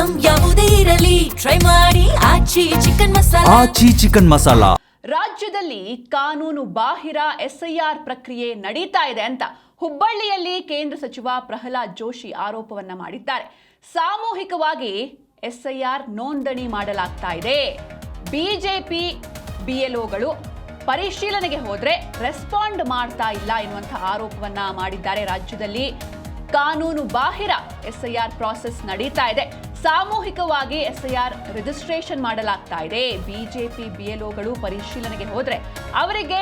Item ಯಾವುದೇ ಇರಲಿ try ಮಾಡಿ ಆಚಿ ಚಿಕನ್ ಮಸಾಲಾ. ರಾಜ್ಯದಲ್ಲಿ ಕಾನೂನು ಬಾಹಿರ ಎಸ್ಐಆರ್ ಪ್ರಕ್ರಿಯೆ ನಡೀತಾ ಇದೆ ಅಂತ ಹುಬ್ಬಳ್ಳಿಯಲ್ಲಿ ಕೇಂದ್ರ ಸಚಿವ ಪ್ರಹ್ಲಾದ್ ಜೋಶಿ ಆರೋಪವನ್ನ ಮಾಡಿದ್ದಾರೆ. ಸಾಮೂಹಿಕವಾಗಿ ಎಸ್ಐಆರ್ ನೋಂದಣಿ ಮಾಡಲಾಗ್ತಾ ಇದೆ. ಬಿಜೆಪಿ ಬಿಎಲ್ಒಗಳು ಪರಿಶೀಲನೆಗೆ ಹೋದ್ರೆ ರೆಸ್ಪಾಂಡ್ ಮಾಡ್ತಾ ಇಲ್ಲ ಎನ್ನುವಂತಹ ಆರೋಪವನ್ನ ಮಾಡಿದ್ದಾರೆ. ರಾಜ್ಯದಲ್ಲಿ ಕಾನೂನು ಬಾಹಿರ ಎಸ್ಐಆರ್ ಪ್ರಾಸೆಸ್ ನಡೀತಾ ಇದೆ. ಸಾಮೂಹಿಕವಾಗಿ ಎಸ್ಐಆರ್ ರಿಜಿಸ್ಟ್ರೇಷನ್ ಮಾಡಲಾಗ್ತಾ ಇದೆ. ಬಿಜೆಪಿ ಬಿಎಲ್ಒಗಳು ಪರಿಶೀಲನೆಗೆ ಹೋದ್ರೆ ಅವರಿಗೆ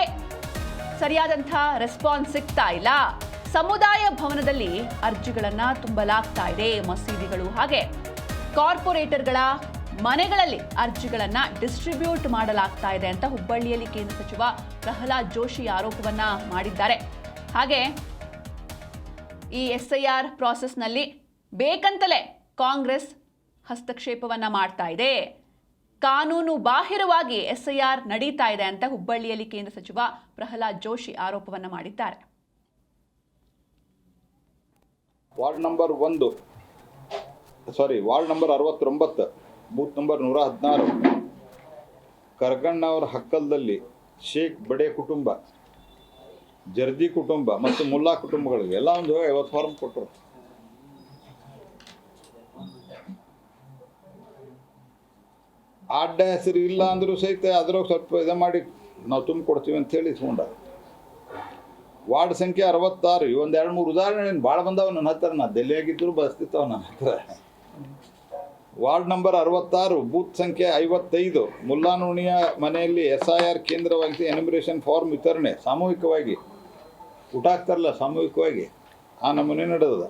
ಸರಿಯಾದಂತಹ ರೆಸ್ಪಾನ್ಸ್ ಸಿಗ್ತಾ ಇಲ್ಲ. ಸಮುದಾಯ ಭವನದಲ್ಲಿ ಅರ್ಜಿಗಳನ್ನ ತುಂಬಲಾಗ್ತಾ ಇದೆ. ಮಸೀದಿಗಳು ಹಾಗೆ ಕಾರ್ಪೊರೇಟರ್ಗಳ ಮನೆಗಳಲ್ಲಿ ಅರ್ಜಿಗಳನ್ನ ಡಿಸ್ಟ್ರಿಬ್ಯೂಟ್ ಮಾಡಲಾಗ್ತಾ ಇದೆ ಅಂತ ಹುಬ್ಬಳ್ಳಿಯಲ್ಲಿ ಕೇಂದ್ರ ಸಚಿವ ಪ್ರಹ್ಲಾದ್ ಜೋಶಿ ಆರೋಪವನ್ನ ಮಾಡಿದ್ದಾರೆ. ಹಾಗೆ ಈ ಎಸ್ಐಆರ್ ಪ್ರಾಸೆಸ್ನಲ್ಲಿ ಬೇಕಂತಲೇ ಕಾಂಗ್ರೆಸ್ ಹಸ್ತಕ್ಷೇಪವನ್ನ ಮಾಡ್ತಾ ಇದೆ. ಕಾನೂನು ಬಾಹಿರವಾಗಿ ಎಸ್ಐಆರ್ ನಡೀತಾ ಇದೆ ಅಂತ ಹುಬ್ಬಳ್ಳಿಯಲ್ಲಿ ಕೇಂದ್ರ ಸಚಿವ ಪ್ರಹ್ಲಾದ್ ಜೋಶಿ ಆರೋಪವನ್ನ ಮಾಡಿದ್ದಾರೆ. ವಾರ್ಡ್ ನಂಬರ್ 69, ಬೂತ್ ನಂಬರ್ 116, ಕರ್ಗಣ್ಣವರ ಹಕ್ಕಲ್ದಲ್ಲಿ ಶೇಖ್ ಬಡೆ ಕುಟುಂಬ, ಜರ್ದಿ ಕುಟುಂಬ ಮತ್ತು ಮುಲ್ಲಾ ಕುಟುಂಬಗಳಿಗೆ ಎಲ್ಲ ಒಂದು 50 ಫಾರ್ಮ್ ಕೊಟ್ಟರು. ಅಡ್ಡ ಹೆಸರು ಇಲ್ಲ ಅಂದರೂ ಸಹಿತ ಅದ್ರಾಗ ಸ್ವಲ್ಪ ಇದು ಮಾಡಿ ನಾವು ತುಂಬಿಕೊಡ್ತೀವಿ ಅಂತ ಹೇಳಿ ಇಸ್ಕೊಂಡ. ವಾರ್ಡ್ ಸಂಖ್ಯೆ 66, ಒಂದು 2-3 ಉದಾಹರಣೆ ಭಾಳ ಬಂದಾವ ನನ್ನ ಹತ್ರ. ನಾ ದೆಲ್ಲಿಯಾಗಿದ್ದರೂ ಬಸ್ತಿತ್ತಾವ ನನ್ನ ಹತ್ರ. ವಾರ್ಡ್ ನಂಬರ್ 66, ಬೂತ್ ಸಂಖ್ಯೆ 55, ಮುಲ್ಲಾನುಣಿಯ ಮನೆಯಲ್ಲಿ SIR ಕೇಂದ್ರವಾಗಿ ಎನಿಮಿರೇಷನ್ ಫಾರ್ಮ್ ವಿತರಣೆ ಸಾಮೂಹಿಕವಾಗಿ ಊಟ ಆಗ್ತಾರಲ್ಲ ಸಾಮೂಹಿಕವಾಗಿ ಆ ನಮೂನೆ ನಡೆದ.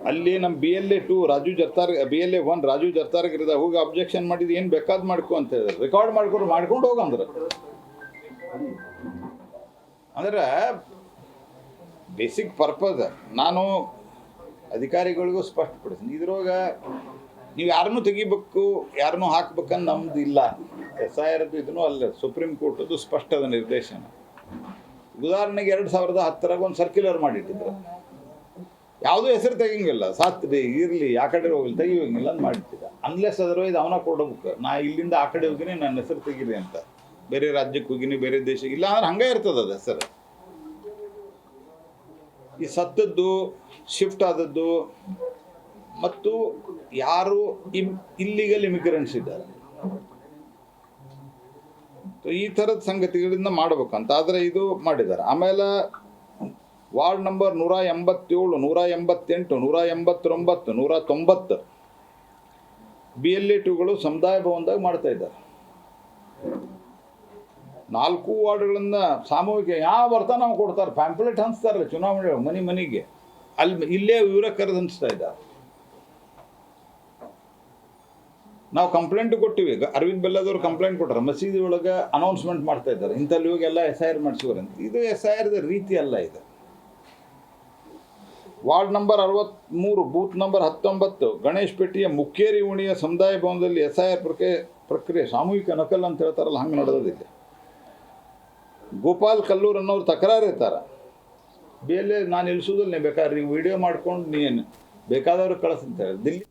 ಅಲ್ಲಿ ನಮ್ಮ BLA 2 ರಾಜು ಜರ್ತಾರ್, BLA 1 ರಾಜು ಜರ್ತಾರ್ಗಿರಿದ ಹೋಗಿ ಅಬ್ಜೆಕ್ಷನ್ ಮಾಡಿದ್ದು ಏನು ಬೇಕಾದ್ ಮಾಡ್ಕೊ ಅಂತ ಹೇಳಿದ್ರು. ರೆಕಾರ್ಡ್ ಮಾಡ್ಕೊಂಡು ಹೋಗಂದ್ರೆ ಅಂದ್ರೆ ಬೇಸಿಕ್ ಪರ್ಪಸ್ ನಾನು ಅಧಿಕಾರಿಗಳಿಗೂ ಸ್ಪಷ್ಟಪಡಿಸ್ತೀನಿ. ಇದ್ರೊಳಗೆ ನೀವು ಯಾರನ್ನೂ ತೆಗಿಬೇಕು, ಯಾರನ್ನೂ ಹಾಕ್ಬೇಕಂದು ನಮ್ದು ಇಲ್ಲ. SIR ಇದನ್ನು ಅಲ್ಲ, ಸುಪ್ರೀಂ ಕೋರ್ಟದು ಸ್ಪಷ್ಟದ ನಿರ್ದೇಶನ. ಉದಾಹರಣೆಗೆ 2010 ಒಂದು ಸರ್ಕ್ಯುಲರ್ ಮಾಡಿಟ್ಟಿದ್ರು. ಯಾವುದೂ ಹೆಸರು ತೆಗಿಂಗಿಲ್ಲ, ಸಾತ್ರಿ ಇರಲಿ ಆ ಕಡೆ ಹೋಗಲಿ ತೆಗಿಯೋಂಗಿಲ್ಲ ಅಂತ ಮಾಡಿಟ್ಟಿದ್ದ. ಅನ್ಲೆಸ್ ಅದರ್ವೈಸ್ ಅವನ ಕೊಡಬೇಕು, ನಾ ಇಲ್ಲಿಂದ ಆ ಕಡೆ ಹೋಗಿನಿ ನನ್ನ ಹೆಸರು ತೆಗೀರಿ ಅಂತ. ಬೇರೆ ರಾಜ್ಯಕ್ಕೆ ಹೋಗಿನಿ, ಬೇರೆ ದೇಶಕ್ಕೆ ಇಲ್ಲ ಅಂದ್ರೆ ಹಂಗೆ ಇರ್ತದೆ ಅದು ಹೆಸರು. ಈ ಸತ್ತದ್ದು, ಶಿಫ್ಟ್ ಆದದ್ದು ಮತ್ತು ಯಾರು ಇಲ್ಲಿಗಲ್ ಇಮಿಗ್ರೆಂಟ್ಸ್ ಇದ್ದಾರೆ, ಈ ಥರದ ಸಂಗತಿಗಳಿಂದ ಮಾಡಬೇಕಂತ. ಆದರೆ ಇದು ಮಾಡಿದ್ದಾರೆ. ಆಮೇಲೆ ವಾರ್ಡ್ ನಂಬರ್ 187, 188, 189, 190 BLA 2ಗಳು ಸಮುದಾಯ ಭವನದಾಗ ಮಾಡ್ತಾ ಇದ್ದಾರೆ. 4 ವಾರ್ಡ್ಗಳಿಂದ ಸಾಮೂಹಿಕ ಯಾವ ಬರ್ತಾ ನಾವು ಕೊಡ್ತಾರೆ, ಪ್ಯಾಂಪ್ಲೆಟ್ ಹಂಚ್ತಾರಲ್ಲ ಚುನಾವಣೆ ಮನೆಗೆ, ಅಲ್ಲಿ ಇಲ್ಲೇ ಇವರ ಕರೆದು ಹಂಚ್ತಾ ಇದ್ದಾರೆ. ನಾವು ಕಂಪ್ಲೇಂಟ್ ಕೊಟ್ಟಿವಿ. ಅರವಿಂದ್ ಬೆಲ್ಲದವ್ರು ಕಂಪ್ಲೇಂಟ್ ಕೊಟ್ಟರು. ಮಸೀದಿ ಒಳಗೆ ಅನೌನ್ಸ್ಮೆಂಟ್ ಮಾಡ್ತಾ ಇದ್ದಾರೆ, ಇಂಥಲ್ಲಿ ಹೋಗಿ ಎಲ್ಲ SIR ಮಾಡಿಸುವರಂತ. ಇದು SIR ರೀತಿ ಅಲ್ಲ ಇದು. Ward number 63, booth number 19, Ganesh ಪೇಟೆಯ ಮುಕ್ಕೇರಿ ಉಣಿಯ ಸಮುದಾಯ ಭವನದಲ್ಲಿ SIR ಪ್ರಕ್ರಿಯೆ ಸಾಮೂಹಿಕ ನಕಲ್ ಅಂತ ಹೇಳ್ತಾರಲ್ಲ, ಹಂಗೆ ನಡೆದಿಲ್ಲ. ಗೋಪಾಲ್ ಕಲ್ಲೂರ್ ಅನ್ನೋರು ತಕರಾರು ಇರ್ತಾರೆ. BLA ನಾನು ಇಳಿಸೋದಿಲ್ಲ, ನೀವು ಬೇಕಾದ್ರೆ ನೀವು ವಿಡಿಯೋ ಮಾಡ್ಕೊಂಡು ನೀನು ಬೇಕಾದವ್ರಿಗೆ ಕಳಿಸ್ತಂತ ಹೇಳಿ. ದಿಲ್ಲಿ